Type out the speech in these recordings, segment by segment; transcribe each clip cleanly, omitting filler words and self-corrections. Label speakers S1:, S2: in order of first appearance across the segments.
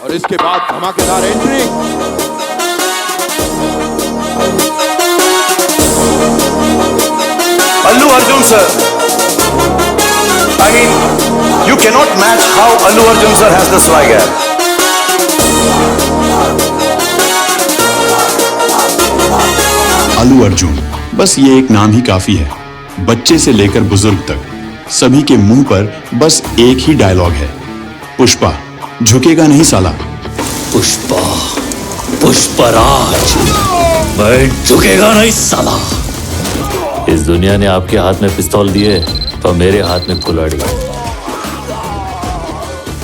S1: और इसके बाद धमाकेदार entry.
S2: Allu Arjun sir. I mean, you cannot match how Allu Arjun sir has the swagger.
S3: Allu Arjun, बस ये एक नाम ही काफी है। बच्चे से लेकर बुजुर्ग तक सभी के मुंह पर बस एक ही डायलॉग है, पुष्पा झुकेगा नहीं साला।
S4: पुष्पा, पुष्पराज, मैं झुकेगा नहीं साला। इस दुनिया ने आपके हाथ में पिस्तौल दिए तो मेरे हाथ में कुल्हाड़ी।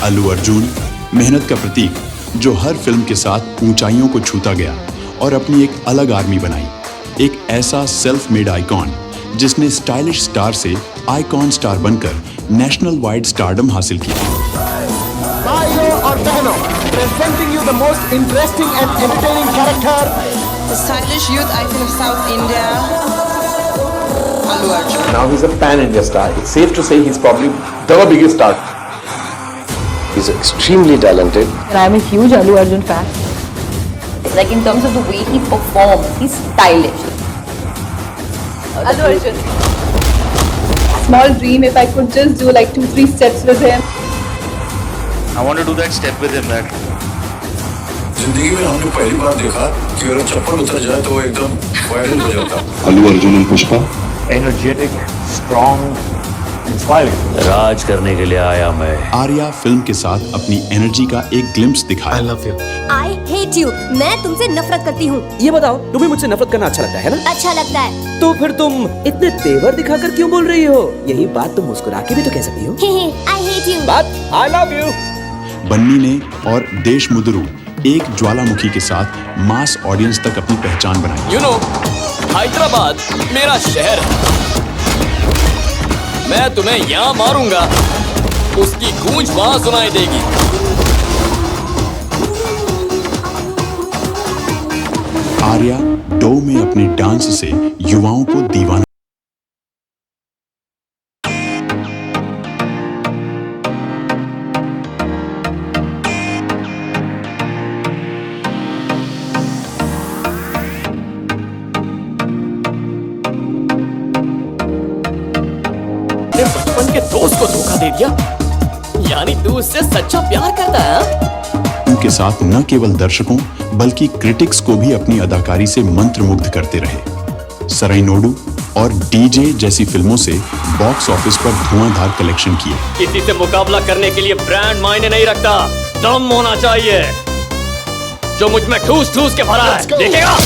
S3: अल्लू अर्जुन मेहनत का प्रतीक, जो हर फिल्म के साथ ऊंचाइयों को छूता गया और अपनी एक अलग आर्मी बनाई। एक ऐसा सेल्फ मेड आइकॉन जिसने स्टाइलिश स्टार से आइकॉन स्टार बनकर नेशनल वाइड स्टारडम हासिल किया।
S5: भाइयों और बहनों, presenting you the most interesting and entertaining character,
S6: the stylish youth icon of South India, Allu Arjun.
S7: Now he's a pan-India star. It's safe to say he's probably the biggest star. He's extremely talented.
S8: And I'm a huge Allu Arjun fan. It's like in terms of the way he performs, he's stylish.
S9: Allu Arjun. Small dream if I could just do like 2-3 steps with him.
S2: I want to do that step with him. That
S10: जिंदगी में हमने पहली बार देखा कि अगर चप्पल उतर जाए तो वो एकदम वायरल हो जाता।
S3: अल्लू अर्जुन और पुष्पा,
S2: energetic, strong, inspiring.
S4: राज करने के लिए आया मैं।
S3: आर्या फिल्म के साथ अपनी एनर्जी का एक ग्लिम्स दिखाया।
S2: I love you.
S11: I hate you. मैं तुमसे नफरत करती हूँ।
S5: ये बताओ, तुम्हें मुझसे नफरत करना अच्छा लगता है ना?
S11: अच्छा लगता है।
S5: तो फिर तुम इतने तेवर दिखाकर क्यों बोल रही हो? यही बात तुम मुस्कुरा के भी तो कह सकती हो।
S11: I hate you.
S5: But I love you.
S3: बन्नी ने और देशमुद्रू एक ज्वालामुखी के साथ मास ऑडियंस तक अपनी पहचान बनाई।
S12: You know, हैदराबाद मेरा शहर है। मैं तुम्हें यहाँ मारूंगा, उसकी गूंज वहां सुनाई देगी।
S3: आर्या डो में अपने डांस से युवाओं को दीवाना।
S12: बचपन के दोस्त को धोखा दे दिया, यानी तू उससे सच्चा प्यार करता है?
S3: उनके साथ न केवल दर्शकों बल्कि क्रिटिक्स को भी अपनी अदाकारी से मंत्रमुग्ध करते रहे। सराइनोडू और डीजे जैसी फिल्मों से बॉक्स ऑफिस पर धुआंधार कलेक्शन किए।
S12: किसी से मुकाबला करने के लिए ब्रांड मायने नहीं रखता, दम होना चाहिए जो मुझ में ठूस ठूस के भरा है। देखेगा?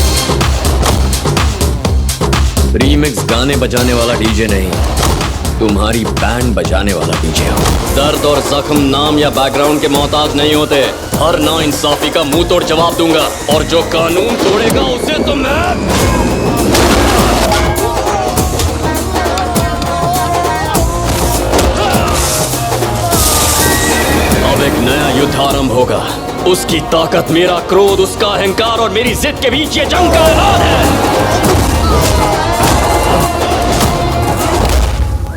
S12: रीमिक्स गाने बजाने वाला डीजे नहीं, तुम्हारी बैंड बजाने वाला डीजे हो। दर्द और जख्म नाम या बैकग्राउंड के मोहताज नहीं होते। हर नाइंसाफी का मुंह तोड़ जवाब दूंगा, और जो कानून तोड़ेगा उसे तो मैं। अब एक नया युद्ध आरंभ होगा। उसकी ताकत, मेरा क्रोध, उसका अहंकार और मेरी जिद के बीच ये जंग का ऐलान है।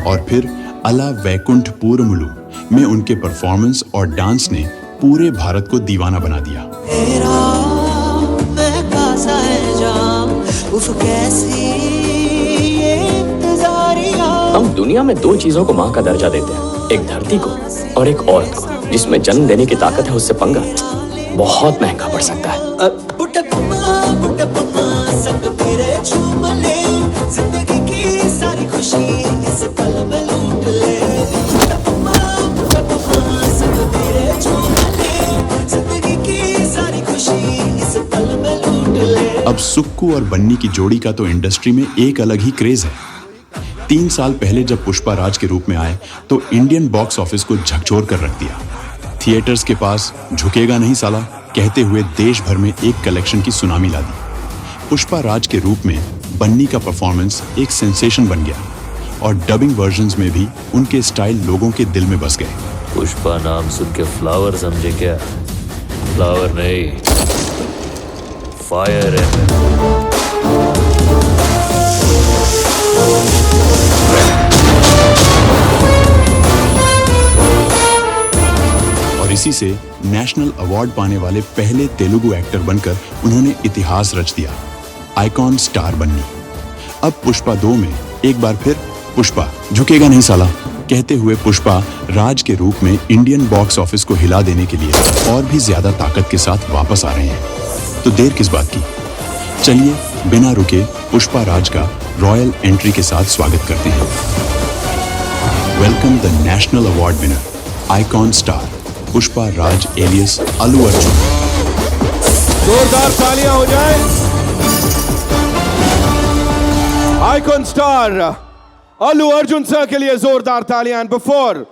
S3: और फिर अला वैकुंठ पूरमुलु में उनके परफॉर्मेंस और डांस ने पूरे भारत को दीवाना बना दिया।
S12: हम दुनिया में दो चीजों को माँ का दर्जा देते हैं, एक धरती को और एक औरत को। जिसमें जन्म देने की ताकत है, उससे पंगा बहुत महंगा पड़ सकता है।
S3: अब सुक्कू और बन्नी की जोड़ी का तो इंडस्ट्री में एक अलग ही क्रेज है। 3 साल पहले जब पुष्पा राज के रूप में आए तो इंडियन बॉक्स ऑफिस को झकझोर कर रख दिया। थिएटर्स के पास झुकेगा नहीं साला कहते हुए देश भर में एक कलेक्शन की सुनामी ला दी। पुष्पा राज के रूप में बन्नी का परफॉर्मेंस एक सेंसेशन बन गया और डबिंग वर्जन्स में भी उनके स्टाइल लोगों के दिल में बस गए।
S4: पुष्पा नाम सुन के फ्लावर समझे क्या? फ्लावर नहीं, फायर है।
S3: और इसी से नेशनल अवार्ड पाने वाले पहले तेलुगु एक्टर बनकर उन्होंने इतिहास रच दिया, आइकॉन स्टार बन्नी। अब पुष्पा 2 में एक बार फिर पुष्पा झुकेगा नहीं साला कहते हुए पुष्पा राज के रूप में इंडियन बॉक्स ऑफिस को हिला देने के लिए और भी ज्यादा ताकत के साथ वापस आ रहे हैं। तो देर किस बात की, चलिए बिना रुके पुष्पा राज का रॉयल एंट्री के साथ स्वागत करते हैं। Welcome the national award winner, icon star Pushpa Raj alias Allu Arjun.
S1: जोरदार तालियां हो जाए icon star Allu Arjun sir के लिए, जोरदार तालियां। बिफोर